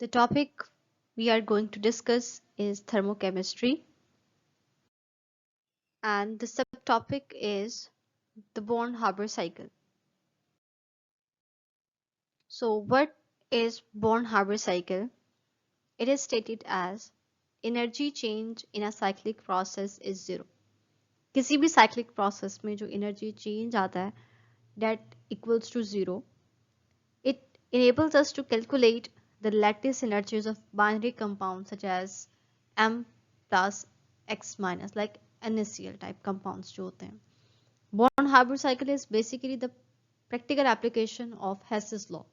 The topic we are going to discuss is thermochemistry, and the subtopic is the Born-Haber cycle. So what is Born-Haber cycle? It is stated as energy change in a cyclic process is zero. किसी भी cyclic process में जो energy change आता है that equals to zero. It enables us to calculate the lattice energies of binary compounds such as M plus X minus, like NaCl type compounds जो होते हैं. Born-Haber cycle is basically the practical application of Hess's law.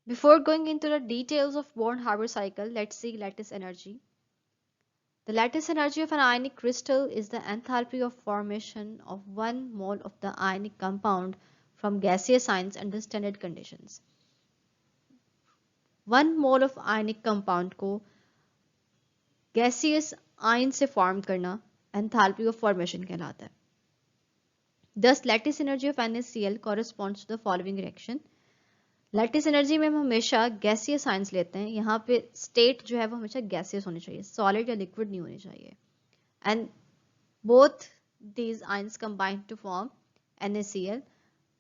Before going into the details of Born-Haber cycle, let's see lattice energy. The lattice energy of an ionic crystal is the enthalpy of formation of 1 mole of the ionic compound from gaseous ions under standard conditions. 1 mole of ionic compound को gaseous ion से form करना enthalpy of formation कहलाता है. Thus, lattice energy of NaCl corresponds to the following reaction. Lattice energy में हम हमेशा gaseous ions लेते हैं. यहाँ पे स्टेट जो है वो हमेशा गैसियस होनी चाहिए, सॉलिड या लिक्विड नहीं होनी चाहिए. And both these ions combine to form NaCl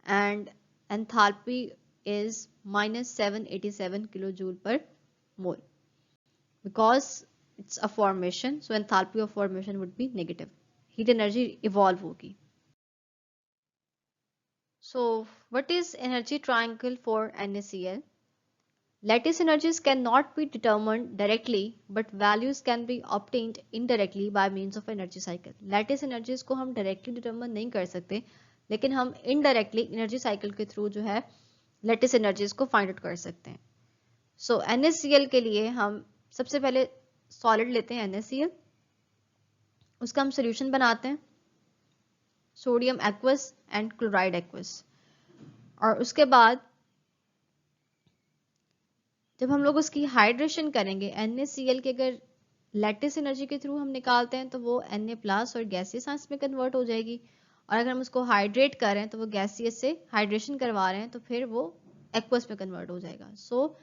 and enthalpy is minus 787 kilojoule per mole. Because it's a formation, so enthalpy of formation would be negative. Heat energy evolve होगी. So what is energy triangle for NaCl? Lattice energies cannot be determined directly, but values can be obtained indirectly by means of energy cycle. Lattice energies को हम directly determine नहीं कर सकते, लेकिन हम indirectly energy cycle के through जो है lattice energies को find out कर सकते हैं. So NaCl के लिए हम सबसे पहले solid लेते हैं NaCl, उसका हम solution बनाते हैं sodium aqueous and chloride aqueous, और उसके बाद जब हम लोग उसकी हाइड्रेशन करेंगे NaCl के अगर लैटिस एनर्जी के थ्रू हम निकालते हैं तो वो Na प्लस और गैसियस आयंस में कन्वर्ट हो जाएगी, और अगर हम उसको हाइड्रेट कर रहे हैं तो वो गैसियस से हाइड्रेशन करवा रहे हैं तो फिर वो एक्वस में कन्वर्ट हो जाएगा. So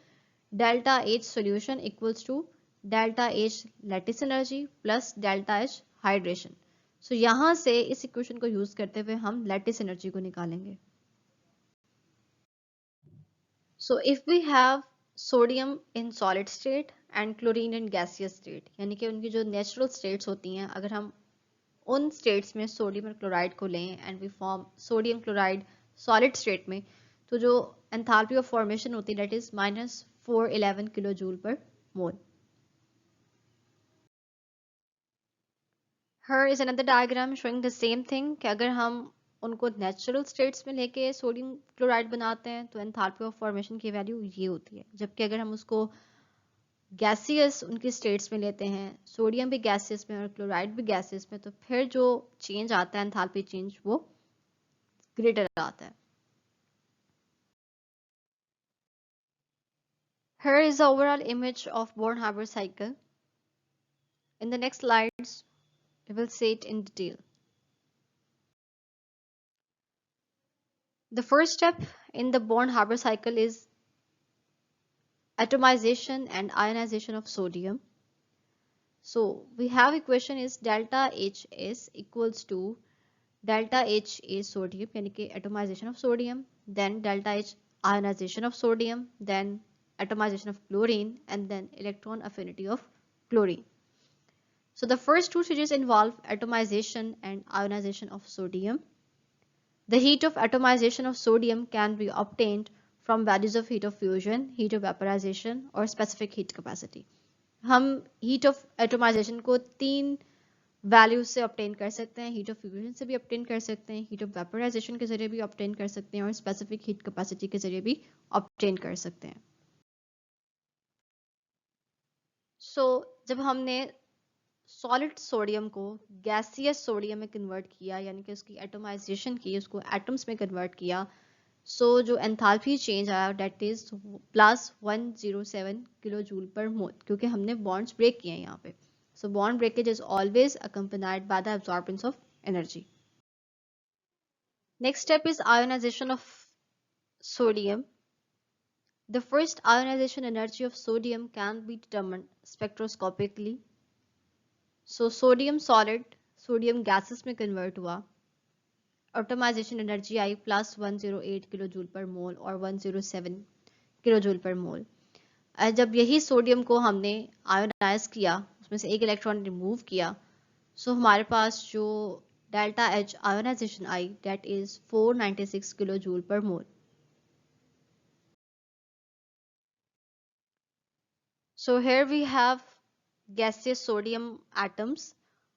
delta H solution equals to delta H lattice energy plus delta H hydration. So यहाँ से इस इक्वेशन को यूज करते हुए हम लैटिस एनर्जी को निकालेंगे. So if we have sodium in solid state and chlorine in gaseous state, यानी कि उनकी जो नेचुरल स्टेट्स होती हैं, अगर हम उन स्टेट्स में सोडियम और क्लोराइड को लें and we form sodium chloride solid state में, तो जो एंथैल्पी ऑफ फॉर्मेशन होती है that is minus 411 kilo joule per mole. Here is another diagram showing the same thing कि अगर हम उनको नेचुरल स्टेट्स में लेके सोडियम क्लोराइड बनाते हैं तो एंथैल्पी ऑफ फॉर्मेशन की वैल्यू ये होती है, जबकि अगर हम उसको गैसियस उनकी स्टेट्स में लेते हैं, सोडियम भी गैसियस में और क्लोराइड भी गैसियस में, तो फिर जो चेंज आता है एंथैल्पी चेंज वो ग्रेटर आता है. Here is the overall image of Born-Haber cycle. In the next slides, we will see it in detail. The first step in the Born-Haber cycle is atomization and ionization of sodium. So we have equation is delta HS equals to delta H is sodium, यानी कि atomization of sodium, then delta H ionization of sodium, then atomization of chlorine, and then electron affinity of chlorine. So the first two stages involve atomization and ionization of sodium. The heat of atomization of sodium can be obtained from values of heat of fusion, heat of vaporization or specific heat capacity. हम heat of atomization को 3 values से obtain कर सकते हैं, heat of fusion से भी obtain कर सकते हैं, हीट ऑफ वेपोराइजेशन के जरिए भी ऑब्टेन कर सकते हैं, और स्पेसिफिक हीट कैपेसिटी के जरिए भी ऑब्टेन कर सकते हैं. सो जब हमने सॉलिड सोडियम को गैसियस सोडियम में कन्वर्ट किया, यानी कि उसकी एटोमाइजेशन की, उसको एटम्स में कन्वर्ट किया, सो जो एंथैल्पी चेंज आया that is plus 107 kilo joule per mole, क्योंकि हमने बॉन्ड्स ब्रेक किए हैं यहाँ पे. So bond breakage is always accompanied by the absorbance of energy. Next step is ionization of sodium. The first ionization energy of sodium can be determined spectroscopically. So sodium solid sodium gases में convert हुआ. Atomization energy आई plus 108 kilojoule per मोल और 107 kilojoule per मोल. जब यही sodium को हमने ionise किया, उसमें से एक इलेक्ट्रॉन रिमूव किया, सो हमारे पास जो delta H ionisation I that is 496 kilojoule per mole. So here we have gaseous sodium atoms.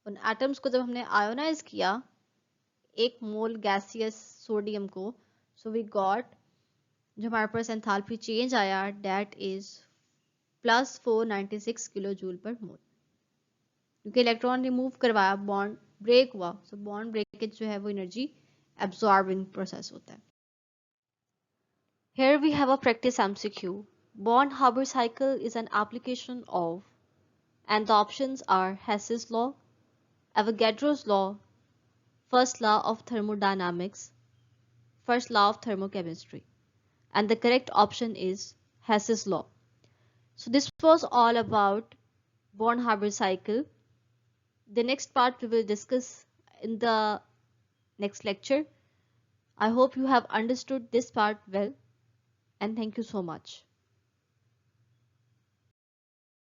उन एटम्स को जब हमने आयोनाइज किया एक मोल गैसियस सोडियम को, सो वी गॉट जो हमारे पास एंथैल्पी चेंज आया that is plus 496 kilo joule per mole. क्योंकि इलेक्ट्रॉन रिमूव करवाया, बॉन्ड ब्रेक हुआ, सो बॉन्ड ब्रेकेज जो है वो एनर्जी एब्जॉर्बिंग प्रोसेस होता है. Here we have a practice MCQ. Born-Haber cycle is an application of, and the options are Hess's law, Avogadro's law, first law of thermodynamics, first law of thermochemistry, and the correct option is Hess's law. So this was all about Born-Haber cycle. The next part we will discuss in the next lecture. I hope you have understood this part well, and thank you so much.